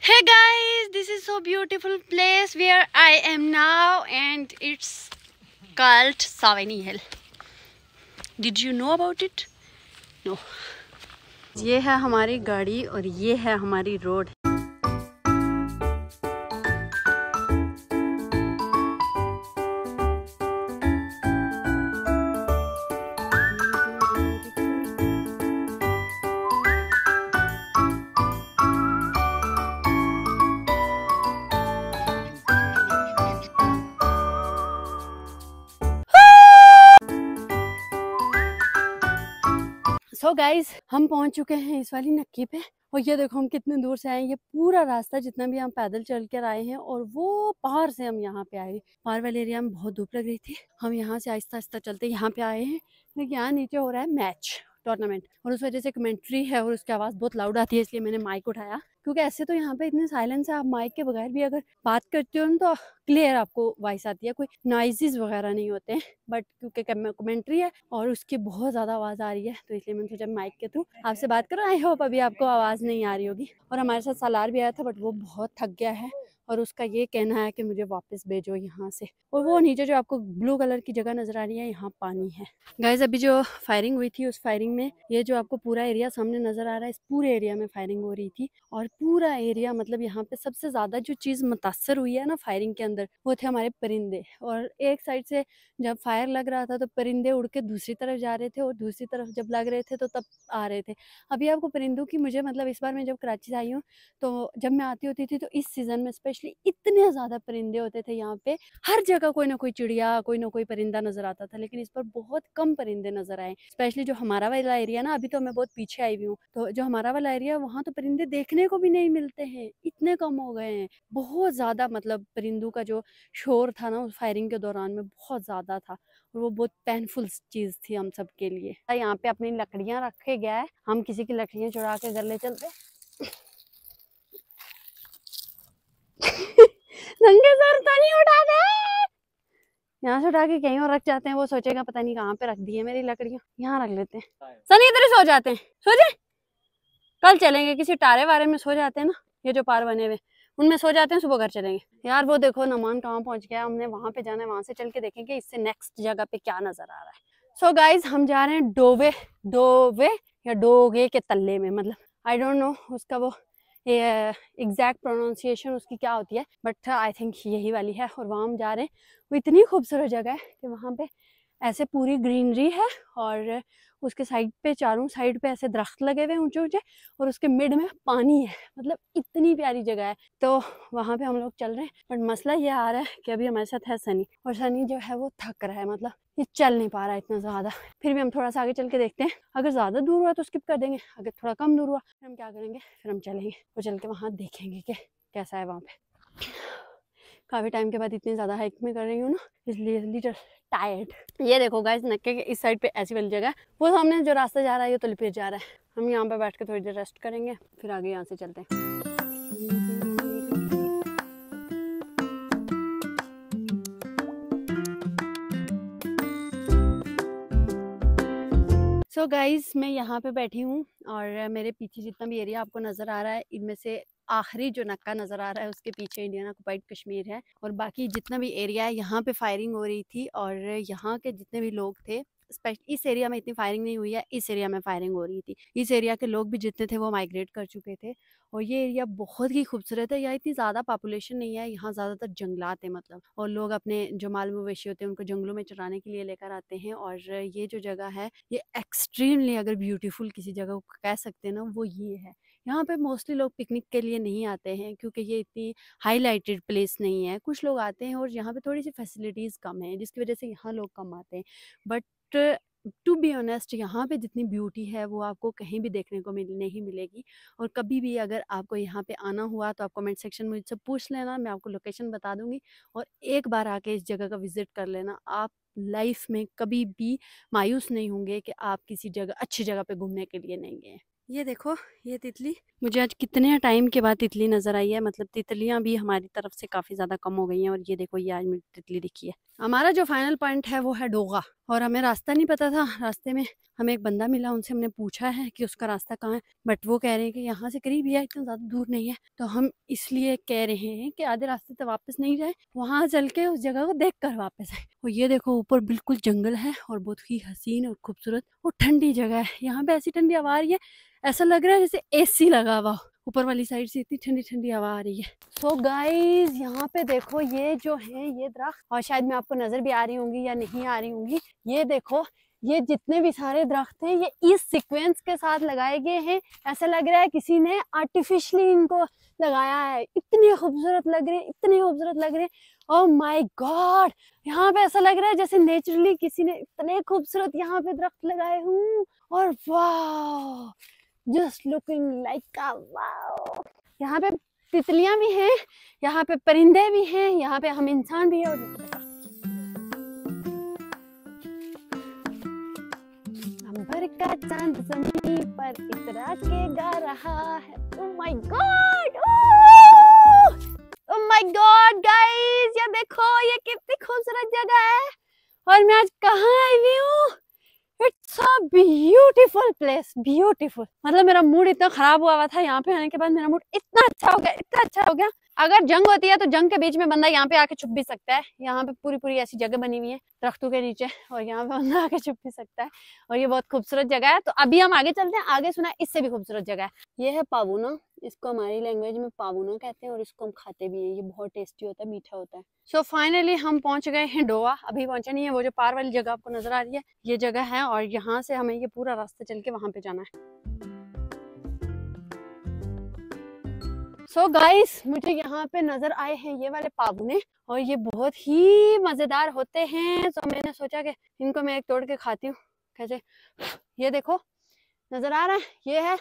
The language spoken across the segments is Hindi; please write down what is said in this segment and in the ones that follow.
Hey guys, this is so beautiful place where I am now and it's called Savani Hill. Did you know about it? No. ये है हमारी गाड़ी और ये है हमारी रोड। सो गाइज हम पहुंच चुके हैं इस वाली नक्की पे और ये देखो हम कितने दूर से आए हैं। ये पूरा रास्ता जितना भी हम पैदल चल कर आए हैं और वो पहाड़ से हम यहाँ पे आए। पहाड़ वाले एरिया में बहुत धूप लग रही थी, हम यहाँ से आहिस्ता आहिस्ता चलते यहाँ पे आए हैं। लेकिन यहाँ नीचे हो रहा है मैच टूर्नामेंट और उस वजह से कमेंट्री है और उसकी आवाज़ बहुत लाउड आती है, इसलिए मैंने माइक उठाया। क्योंकि ऐसे तो यहाँ पे इतने साइलेंस है, आप माइक के बगैर भी अगर बात करते हो तो क्लियर आपको वॉइस आती है, कोई नॉइजेस वगैरह नहीं होते हैं। बट क्योंकि कमेंट्री है और उसकी बहुत ज़्यादा आवाज़ आ रही है तो इसलिए मैंने सोचा माइक के थ्रू आपसे बात करो। आई होप अभी आपको आवाज़ नहीं आ रही होगी। और हमारे साथ सालार भी आया था बट वो बहुत थक गया है और उसका ये कहना है कि मुझे वापस भेजो यहाँ से। और वो नीचे जो आपको ब्लू कलर की जगह नज़र आ रही है, यहाँ पानी है। गाइज अभी जो फायरिंग हुई थी उस फायरिंग में ये जो आपको पूरा एरिया सामने नज़र आ रहा है, इस पूरे एरिया में फायरिंग हो रही थी। और पूरा एरिया मतलब यहाँ पे सबसे ज़्यादा जो चीज़ मुतासर हुई है ना फायरिंग के अंदर, वो थे हमारे परिंदे। और एक साइड से जब फायर लग रहा था तो परिंदे उड़ के दूसरी तरफ जा रहे थे और दूसरी तरफ जब लग रहे थे तो तब आ रहे थे। अभी आपको परिंदों की मुझे मतलब इस बार मैं जब कराची से आई हूँ तो जब मैं आती होती थी तो इस सीज़न में स्पेशली इतने ज़्यादा परिंदे होते थे यहाँ पे। हर जगह कोई ना कोई चिड़िया कोई ना कोई परिंदा नज़र आता था, लेकिन इस पर बहुत कम परिंदे नज़र आए। स्पेशली जो हमारा वाला एरिया ना, अभी तो मैं बहुत पीछे आई हुई हूँ, तो जो हमारा वाला एरिया वहाँ तो परिंदे देखने को भी नहीं मिलते हैं, इतने कम हो गए हैं। बहुत ज़्यादा मतलब परिंदों का जो शोर था ना उस फायरिंग के दौरान में बहुत ज़्यादा था और वो बहुत पेनफुल चीज़ थी हम सब के लिए। यहाँ पे अपनी लकड़ियाँ रखे गया है, हम किसी की लकड़ियाँ चुरा के घर ले चलते नंगे सर तो नहीं उठा दे, यहाँ से उठा के कहीं और रख जाते हैं, वो सोचेगा पता नहीं कहाँ पे रख दी है मेरी लकड़ियाँ। यहाँ रख लेते हैं। सनी इधर ही सो जाते हैं, सो जाए, कल चलेंगे किसी टारे वारे में सो जाते हैं ना, ये जो पार बने हुए उनमें सो जाते हैं, सुबह घर चलेंगे। यार वो देखो नमान कहाँ पहुंच गया, हमने वहां पे जाना है, वहां से चल के देखेंगे इससे नेक्स्ट जगह पे क्या नजर आ रहा है। सो गाइज हम जा रहे हैं डोवे डोवे या डोगे के तल्ले में, मतलब आई डोंट नो उसका वो एग्जैक्ट प्रोनाउंसिएशन उसकी क्या होती है, बट आई थिंक यही वाली है। और वहाँ हम जा रहे हैं, वो इतनी खूबसूरत जगह है कि वहाँ पे ऐसे पूरी ग्रीनरी है और उसके साइड पे चारों साइड पे ऐसे दरख्त लगे हुए ऊंचे ऊंचे और उसके मिड में पानी है, मतलब इतनी प्यारी जगह है। तो वहाँ पे हम लोग चल रहे हैं, बट मसला ये आ रहा है कि अभी हमारे साथ है सनी और सनी जो है वो थक रहा है, मतलब ये चल नहीं पा रहा है इतना ज़्यादा। फिर भी हम थोड़ा सा आगे चल के देखते हैं, अगर ज़्यादा दूर हुआ तो स्किप कर देंगे, अगर थोड़ा कम दूर हुआ फिर हम क्या करेंगे, फिर हम चलेंगे और चल के वहाँ देखेंगे कि कैसा है वहाँ पे। काफ़ी टाइम के बाद इतनी ज़्यादा हाइक में कर रही हूँ ना, इसलिए लिटिल टायर्ड। ये देखो गाइस नक्के के इस साइड पे ऐसी वाली जगह है, वो सामने जो रास्ता जा रहा है ये तुलपीर जा रहा है। हम यहाँ पे बैठ के थोड़ी देर रेस्ट करेंगे, फिर आगे यहाँ से चलते हैं। सो गाइज मैं यहाँ पे बैठी हूँ और मेरे पीछे जितना भी एरिया आपको नज़र आ रहा है, इनमें से आखिरी जो नक्का नज़र आ रहा है उसके पीछे इंडियन ऑक्युपाइड कश्मीर है। और बाकी जितना भी एरिया है यहाँ पे फायरिंग हो रही थी और यहाँ के जितने भी लोग थे, इस एरिया में इतनी फायरिंग नहीं हुई है, इस एरिया में फायरिंग हो रही थी। इस एरिया के लोग भी जितने थे वो माइग्रेट कर चुके थे और ये एरिया बहुत ही खूबसूरत है। यहाँ इतनी ज़्यादा पॉपुलेशन नहीं है, यहाँ ज़्यादातर जंगलात है मतलब, और लोग अपने जो माल मवेशी होते हैं उनको जंगलों में चराने के लिए लेकर आते हैं। और ये जो जगह है ये एक्सट्रीमली अगर ब्यूटीफुल किसी जगह को कह सकते हैं ना, वो ये है। यहाँ पे मोस्टली लोग पिकनिक के लिए नहीं आते हैं क्योंकि ये इतनी हाईलाइटेड प्लेस नहीं है। कुछ लोग आते हैं और यहाँ पे थोड़ी सी फैसिलिटीज़ कम है जिसकी वजह से यहाँ लोग कम आते हैं। बट टू बी ऑनेस्ट यहाँ पे जितनी ब्यूटी है वो आपको कहीं भी देखने को नहीं मिलेगी। और कभी भी अगर आपको यहाँ पे आना हुआ तो आप कमेंट सेक्शन में मुझसे पूछ लेना, मैं आपको लोकेशन बता दूंगी और एक बार आके इस जगह का विजिट कर लेना। आप लाइफ में कभी भी मायूस नहीं होंगे कि आप किसी जगह अच्छी जगह पे घूमने के लिए नहीं गए। ये देखो, ये तितली, मुझे आज कितने टाइम के बाद तितली नजर आई है। मतलब तितलियां भी हमारी तरफ से काफी ज्यादा कम हो गई हैं। और ये देखो, ये आज मुझे तितली दिखी है। हमारा जो फाइनल पॉइंट है वो है डोगा। और हमें रास्ता नहीं पता था। रास्ते में हमें एक बंदा मिला, उनसे हमने पूछा है कि उसका रास्ता कहाँ है, बट वो कह रहे हैं कि यहाँ से करीब ही है, इतना ज्यादा दूर नहीं है। तो हम इसलिए कह रहे हैं कि आधे रास्ते तक वापस नहीं जाए, वहां चल के उस जगह को देख कर वापस आए। और ये देखो, ऊपर बिल्कुल जंगल है और बहुत ही हसीन और खूबसूरत और ठंडी जगह है। यहाँ पे ऐसी ठंडी हवा आ रही है, ऐसा लग रहा है जैसे एसी लगा हुआ। ऊपर वाली साइड से इतनी ठंडी ठंडी हवा आ रही है। सो गाइज, यहाँ पे देखो, ये जो है ये दरख्त, और शायद मैं आपको नजर भी आ रही होंगी या नहीं आ रही होंगी, ये देखो, ये जितने भी सारे दरख्त हैं ये इस सीक्वेंस के साथ लगाए गए हैं। ऐसा लग रहा है किसी ने आर्टिफिशियली इनको लगाया है। इतने खूबसूरत लग रहे हैं, इतने खूबसूरत लग रहे हैं। ओह माय गॉड, यहाँ पे ऐसा लग रहा है जैसे नेचुरली किसी ने इतने खूबसूरत यहाँ पे दरख्त लगाए हूँ। और वाह, just looking like a wow. यहाँ पे तितलियां भी हैं, यहाँ पे परिंदे भी हैं, यहाँ पे हम इंसान भी हैं। और अंबर का चांद ज़मीन पर इतरा के गा रहा है। Oh my God, oh my God guys, ये देखो, ये कितनी खूबसूरत जगह है। और मैं आज कहाँ आई हुई हूँ? It's a beautiful place, beautiful. मतलब मेरा मूड इतना खराब हुआ था, यहाँ पे आने के बाद मेरा मूड इतना अच्छा हो गया, इतना अच्छा हो गया। अगर जंग होती है तो जंग के बीच में बंदा यहाँ पे आके छुप भी सकता है। यहाँ पे पूरी पूरी ऐसी जगह बनी हुई है दरख्तों के नीचे, और यहाँ पे बंदा आके छुप भी सकता है। और ये बहुत खूबसूरत जगह है। तो अभी हम आगे चलते हैं। आगे सुना इससे भी खूबसूरत जगह है। ये है पावुना, इसको हमारी लैंग्वेज में पावुना कहते हैं, और इसको हम खाते भी हैं। ये बहुत टेस्टी होता है, मीठा होता है। सो फाइनली हम पहुंच गए हैं डोवा। अभी पहुंचे नहीं है, वो जो पार वाली जगह आपको नजर आ रही है ये जगह है, और यहाँ से हमें ये पूरा रास्ता चल के वहां पे जाना है। सो गाइस, मुझे यहाँ पे नजर आए हैं ये वाले पावुने, और ये बहुत ही मजेदार होते हैं। तो मैंने सोचा कि इनको मैं एक तोड़ के खाती हूँ। कैसे, ये देखो, नजर आ रहा है, ये है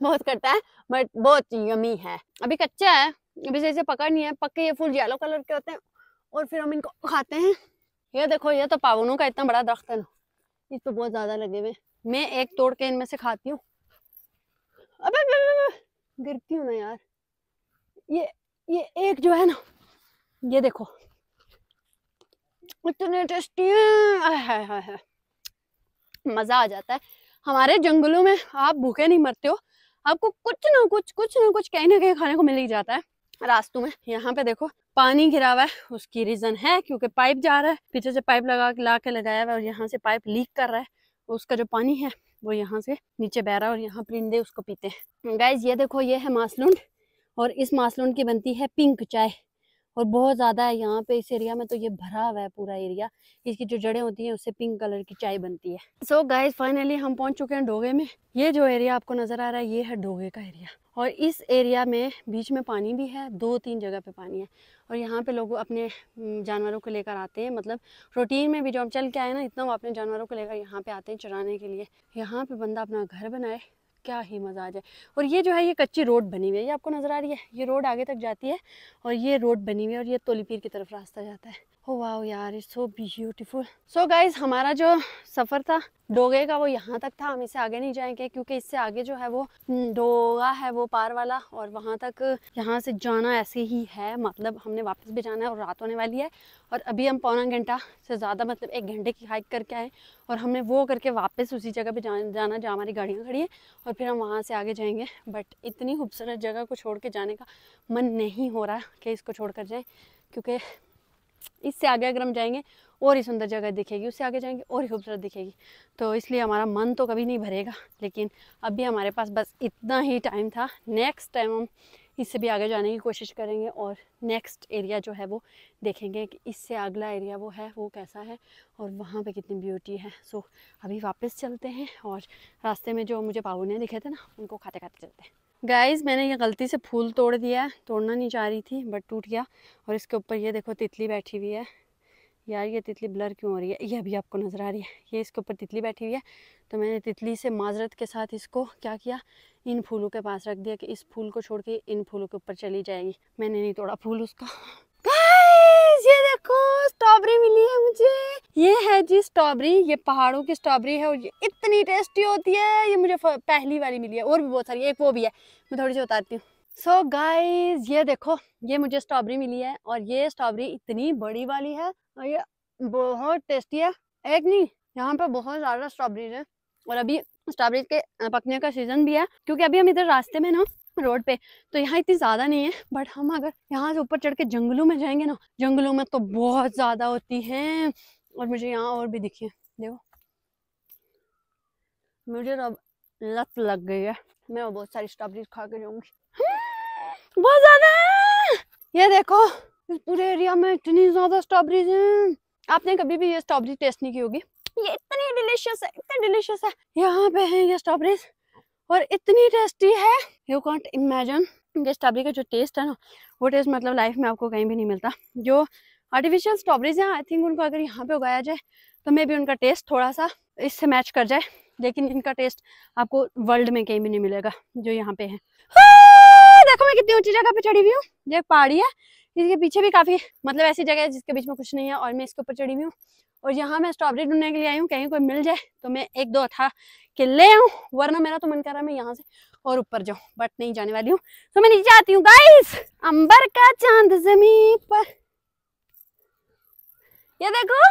बहुत कट्टा है बट बहुत यमी है। अभी कच्चा है, अभी जैसे पका नहीं है। पक्के ये फूल येलो कलर के होते हैं और फिर हम इनको खाते हैं। ये देखो, ये तो पावनों का इतना बड़ा दरख्त है ना, इस तो बहुत ज्यादा लगे हुए। मैं एक तोड़ के इनमें से खाती हूँ। अबे गिरती हूँ ना यार। ये एक जो है ना, ये देखो, इतने टेस्टी है, मजा आ जाता है। हमारे जंगलों में आप भूखे नहीं मरते हो, आपको कुछ ना कुछ कहीं ना कहीं खाने को मिल ही जाता है रास्तों में। यहाँ पे देखो, पानी गिरा हुआ है, उसकी रीजन है क्योंकि पाइप जा रहा है, पीछे से पाइप ला के लगाया हुआ है, और यहाँ से पाइप लीक कर रहा है। उसका जो पानी है वो यहाँ से नीचे बह रहा है, और यहाँ परिंदे उसको पीते हैं। गाइज, ये देखो, ये है मासलूंड, और इस मासलूंड की बनती है पिंक चाय, और बहुत ज्यादा है यहाँ पे। इस एरिया में तो ये भरा हुआ है पूरा एरिया। इसकी जो जड़ें होती हैं उससे पिंक कलर की चाय बनती है। सो गाइस, फाइनली हम पहुंच चुके हैं डोगे में। ये जो एरिया आपको नजर आ रहा है ये है डोगे का एरिया, और इस एरिया में बीच में पानी भी है, 2-3 जगह पे पानी है। और यहाँ पे लोग अपने जानवरों को लेकर आते हैं, मतलब रूटीन में भी जो हम चल के आए ना, इतना वो अपने जानवरों को लेकर यहाँ पे आते हैं चराने के लिए। यहाँ पे बंदा अपना घर बनाए, क्या ही मज़ा आ जाए। और ये जो है ये कच्ची रोड बनी हुई है, ये आपको नज़र आ रही है, ये रोड आगे तक जाती है, और ये रोड बनी हुई है, और ये तोलीपीर की तरफ रास्ता जाता है। ओ वाह यार, it's so beautiful. So guys, हमारा जो सफ़र था डोगे का वो यहाँ तक था। हम इससे आगे नहीं जाएंगे क्योंकि इससे आगे जो है वो डोगा है, वो पार वाला, और वहाँ तक यहाँ से जाना ऐसे ही है। मतलब हमने वापस भी जाना है और रात होने वाली है। और अभी हम पौना घंटा से ज़्यादा, मतलब 1 घंटे की हाइक करके आए, और हमने वो करके वापस उसी जगह पे जाना जहाँ हमारी गाड़ियाँ खड़ी हैं, और फिर हम वहाँ से आगे जाएंगे। बट इतनी खूबसूरत जगह को छोड़ के जाने का मन नहीं हो रहा कि इसको छोड़ कर जाएँ, क्योंकि इससे आगे अगर हम जाएंगे और ही सुंदर जगह दिखेगी, उससे आगे जाएंगे और ही खूबसूरत दिखेगी। तो इसलिए हमारा मन तो कभी नहीं भरेगा, लेकिन अभी हमारे पास बस इतना ही टाइम था। नेक्स्ट टाइम हम इससे भी आगे जाने की कोशिश करेंगे, और नेक्स्ट एरिया जो है वो देखेंगे कि इससे अगला एरिया वो है वो कैसा है, और वहाँ पे कितनी ब्यूटी है। सो अभी वापस चलते हैं, और रास्ते में जो मुझे पावुने दिखे थे ना, उनको खाते खाते चलते हैं। गाइस, मैंने ये गलती से फूल तोड़ दिया है, तोड़ना नहीं चाह रही थी बट टूट गया। और इसके ऊपर ये देखो तितली बैठी हुई है। यार ये तितली ब्लर क्यों हो रही है, ये अभी आपको नज़र आ रही है, ये इसके ऊपर तितली बैठी हुई है। तो मैंने तितली से माजरत के साथ इसको क्या किया, इन फूलों के पास रख दिया कि इस फूल को छोड़ के इन फूलों के ऊपर चली जाएगी। मैंने नहीं तोड़ा फूल उसका। गाइस, ये देखो स्ट्रॉबेरी मिली है मुझे। ये है जी स्ट्रॉबेरी, ये पहाड़ों की स्ट्रॉबेरी है और ये इतनी टेस्टी होती है। ये मुझे पहली वाली मिली है, और भी बहुत सारी, एक वो भी है, मैं थोड़ी सी उतारती हूँ। सो गाइज ये देखो, ये मुझे स्ट्रॉबेरी मिली है और ये स्ट्रॉबेरी इतनी बड़ी वाली है और ये बहुत टेस्टी है। एक नहीं, यहाँ पे बहुत ज्यादा स्ट्रॉबेरी है और अभी स्ट्रॉबेरी के पकने का सीजन भी है, क्योंकि अभी हम इधर रास्ते में ना रोड पे, तो यहाँ इतनी ज्यादा नहीं है, बट हम अगर यहाँ से ऊपर चढ़ के जंगलों में जाएंगे ना, जंगलों में तो बहुत ज्यादा होती हैं। और मुझे यहाँ और भी दिखी है, देखो मुझे अब लत लग गई है, मैं बहुत सारी स्ट्रॉबेरी खा के जाऊंगी। बहुत ज्यादा है, ये देखो इस पूरे एरिया में इतनी ज्यादा स्ट्रॉबेरीज हैं। आपने कभी भी ये स्ट्रॉबेरी टेस्ट नहीं की होगी, ये इतनी डिलीशियस है, इतनी डिलीशियस है। यहाँ पे है ये स्ट्रॉबेरीज और इतनी टेस्टी है, यू कांट इमेजिन। ये स्ट्रॉबेरी का जो टेस्ट है ना, वो टेस्ट मतलब लाइफ में आपको कहीं भी नहीं मिलता। जो आर्टिफिशियल स्ट्रॉबेरीज हैं, आई थिंक उनको अगर यहाँ पे उगाया जाए तो मे बी उनका टेस्ट थोड़ा सा इससे मैच कर जाए, लेकिन इनका टेस्ट आपको वर्ल्ड में कहीं भी नहीं मिलेगा जो यहाँ पे है। देखो मैं कितनी ऊंची जगह पे चढ़ी हुई हूँ, ये पहाड़ी है, इसके पीछे भी काफी मतलब ऐसी जगह है जिसके बीच में कुछ नहीं है, और मैं इसके ऊपर चढ़ी हुई हूँ। और यहाँ मैं स्ट्रॉबेरी ढूंढने के लिए आई हूँ, कहीं कोई मिल जाए तो मैं एक दो उठा के ले आऊँ, वरना मेरा तो मन कर रहा है मैं यहाँ से और ऊपर जाऊँ, बट नहीं जाने वाली हूँ। तो मैं नीचे आती हूँ गाइस। अंबर का चांद ज़मीं पर, ये देखो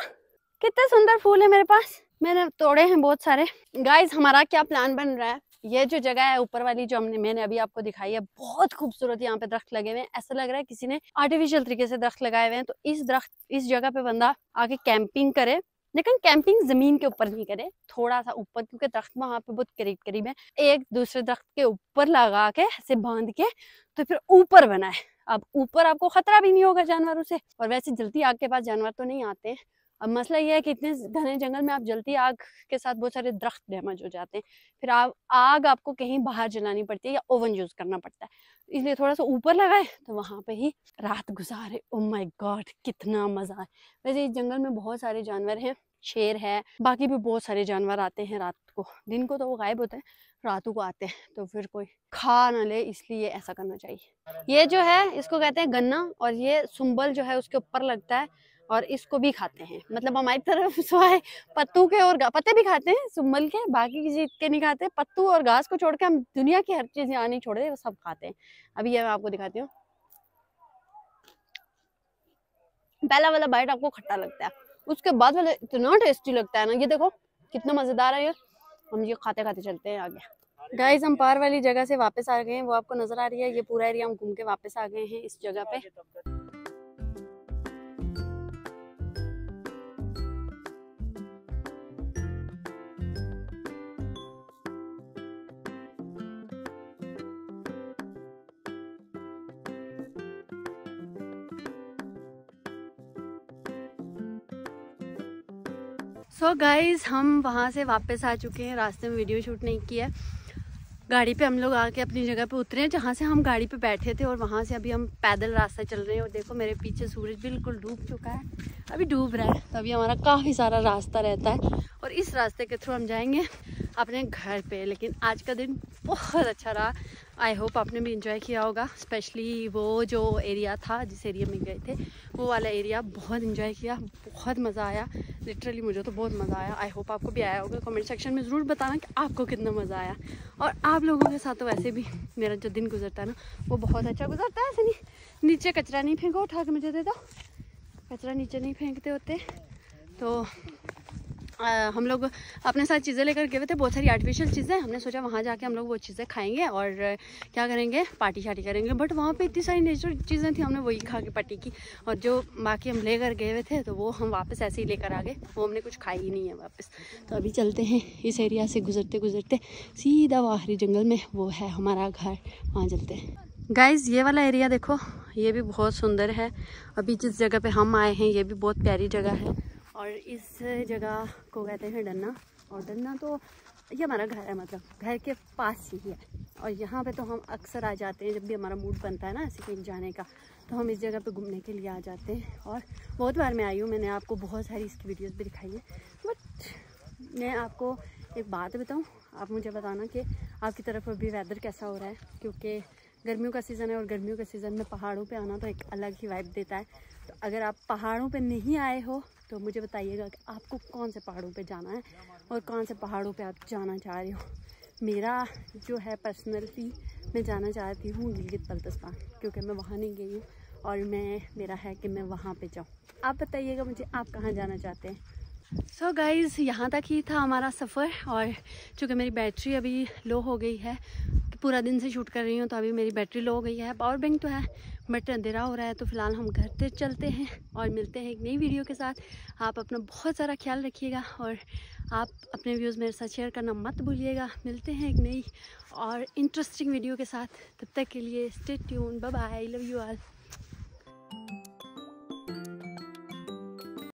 कितने सुंदर फूल है मेरे पास, मैंने तोड़े हैं बहुत सारे। गाइस हमारा क्या प्लान बन रहा है, ये जो जगह है ऊपर वाली जो मैंने अभी आपको दिखाई है, बहुत खूबसूरत यहाँ पे दरख्त लगे हुए हैं, ऐसा लग रहा है किसी ने आर्टिफिशियल तरीके से दरख्त लगाए हुए हैं। तो इस जगह पे बंदा आके कैंपिंग करे, लेकिन कैंपिंग जमीन के ऊपर नहीं करे, थोड़ा सा ऊपर, क्योंकि दरख्त वहां पे बहुत करीब करीब है, एक दूसरे दरख्त के ऊपर लगा के ऐसे बांध के तो फिर ऊपर बना है। अब ऊपर आपको खतरा भी नहीं होगा जानवरों से, और वैसे जल्दी आग के पास जानवर तो नहीं आते हैं। अब मसला ये है कि इतने घने जंगल में आप जलती आग के साथ बहुत सारे दरख्त डैमेज हो जाते हैं, फिर आग आपको कहीं बाहर जलानी पड़ती है या ओवन यूज करना पड़ता है, इसलिए थोड़ा सा ऊपर लगाए तो वहां पे ही रात गुजारे। ओह माय गॉड कितना मजा है। वैसे इस जंगल में बहुत सारे जानवर हैं, शेर है, बाकी भी बहुत सारे जानवर आते हैं रात को, दिन को तो वो गायब होते हैं, रातों को आते हैं, तो फिर कोई खा ना ले, इसलिए ऐसा करना चाहिए। ये जो है इसको कहते हैं गन्ना, और ये सुंबल जो है उसके ऊपर लगता है, और इसको भी खाते हैं, मतलब हमारी तरफ स्वाय पत्तू के और पत्ते भी खाते हैं सुंबल के, बाकी किसी के नहीं खाते। पत्तू और घास को छोड़ के हम दुनिया की हर चीज यहाँ नहीं छोड़ते, वो सब खाते हैं। अभी ये मैं आपको दिखाती हूँ, पहला वाला बाइट आपको खट्टा लगता है, उसके बाद वाला इतना टेस्टी लगता है ना, ये देखो कितना मजेदार है ये। हम ये खाते खाते चलते हैं आगे। गाइस हम पार वाली जगह से वापस आ गए हैं, वो आपको नजर आ रही है, ये पूरा एरिया हम घूम के वापस आ गए हैं इस जगह पे। सो गाइज हम वहाँ से वापस आ चुके हैं, रास्ते में वीडियो शूट नहीं किया, गाड़ी पे हम लोग आके अपनी जगह पे उतरे हैं जहाँ से हम गाड़ी पे बैठे थे, और वहाँ से अभी हम पैदल रास्ता चल रहे हैं। और देखो मेरे पीछे सूरज बिल्कुल डूब चुका है, अभी डूब रहा है, तो अभी हमारा काफ़ी सारा रास्ता रहता है और इस रास्ते के थ्रू हम जाएंगे अपने घर पे। लेकिन आज का दिन बहुत अच्छा रहा, आई होप आपने भी इंजॉय किया होगा, स्पेशली वो जो एरिया था जिस एरिया में गए थे वो वाला एरिया, बहुत इंजॉय किया, बहुत मज़ा आया, लिटरली मुझे तो बहुत मज़ा आया। आई होप आपको भी आया होगा, कमेंट सेक्शन में ज़रूर बताना कि आपको कितना मज़ा आया। और आप लोगों के साथ तो वैसे भी मेरा जो दिन गुजरता है ना वो बहुत अच्छा गुजरता है। ऐसे नहीं, नीचे कचरा नहीं फेंको, उठा के मुझे दे दो, कचरा नीचे नहीं फेंकते होते। तो हम लोग अपने साथ चीज़ें लेकर गए थे, बहुत सारी आर्टिफिशियल चीज़ें, हमने सोचा वहाँ जाके हम लोग वो चीज़ें खाएंगे और क्या करेंगे, पार्टी शार्टी करेंगे, बट वहाँ पे इतनी सारी नेचुरल चीज़ें थी, हमने वही खा के पार्टी की, और जो बाकी हम लेकर गए हुए थे तो वो हम वापस ऐसे ही लेकर आ गए, वो हमने कुछ खाई ही नहीं है वापस। तो अभी चलते हैं इस एरिया से गुजरते गुजरते सीधा वो आखिरी जंगल में वो है हमारा घर, वहाँ चलते हैं। गाइज़ ये वाला एरिया देखो, ये भी बहुत सुंदर है, अभी जिस जगह पे हम आए हैं ये भी बहुत प्यारी जगह है, और इस जगह को कहते हैं डन्ना, और डन्ना तो ये हमारा घर है, मतलब घर के पास ही है, और यहाँ पे तो हम अक्सर आ जाते हैं जब भी हमारा मूड बनता है ना ऐसे कहीं जाने का, तो हम इस जगह पे घूमने के लिए आ जाते हैं। और बहुत बार मैं आई हूँ, मैंने आपको बहुत सारी इसकी वीडियोस भी दिखाई है, बट मैं आपको एक बात बताऊँ, आप मुझे बताना कि आपकी तरफ अभी वेदर कैसा हो रहा है, क्योंकि गर्मियों का सीज़न है और गर्मियों के सीज़न में पहाड़ों पे आना तो एक अलग ही वाइब देता है। तो अगर आप पहाड़ों पे नहीं आए हो तो मुझे बताइएगा कि आपको कौन से पहाड़ों पे जाना है और कौन से पहाड़ों पे आप जाना चाह रहे हो। मेरा जो है पर्सनली मैं जाना चाहती हूँ गिलगित बल्तिस्तान, क्योंकि मैं वहाँ नहीं गई हूँ और मेरा है कि मैं वहाँ पे जाऊँ। आप बताइएगा मुझे आप कहाँ जाना चाहते हैं। सो गाइज़, यहाँ तक ही था हमारा सफ़र। और चूँकि मेरी बैटरी अभी लो हो गई है, पूरा दिन से शूट कर रही हूँ तो अभी मेरी बैटरी लो हो गई है। पावर बैंक तो है बट अंधेरा हो रहा है, तो फिलहाल हम घर पे चलते हैं और मिलते हैं एक नई वीडियो के साथ। आप अपना बहुत सारा ख्याल रखिएगा और आप अपने व्यूज़ मेरे साथ शेयर करना मत भूलिएगा। मिलते हैं एक नई और इंटरेस्टिंग वीडियो के साथ। तब तक के लिए stay tune, bye bye, love you all.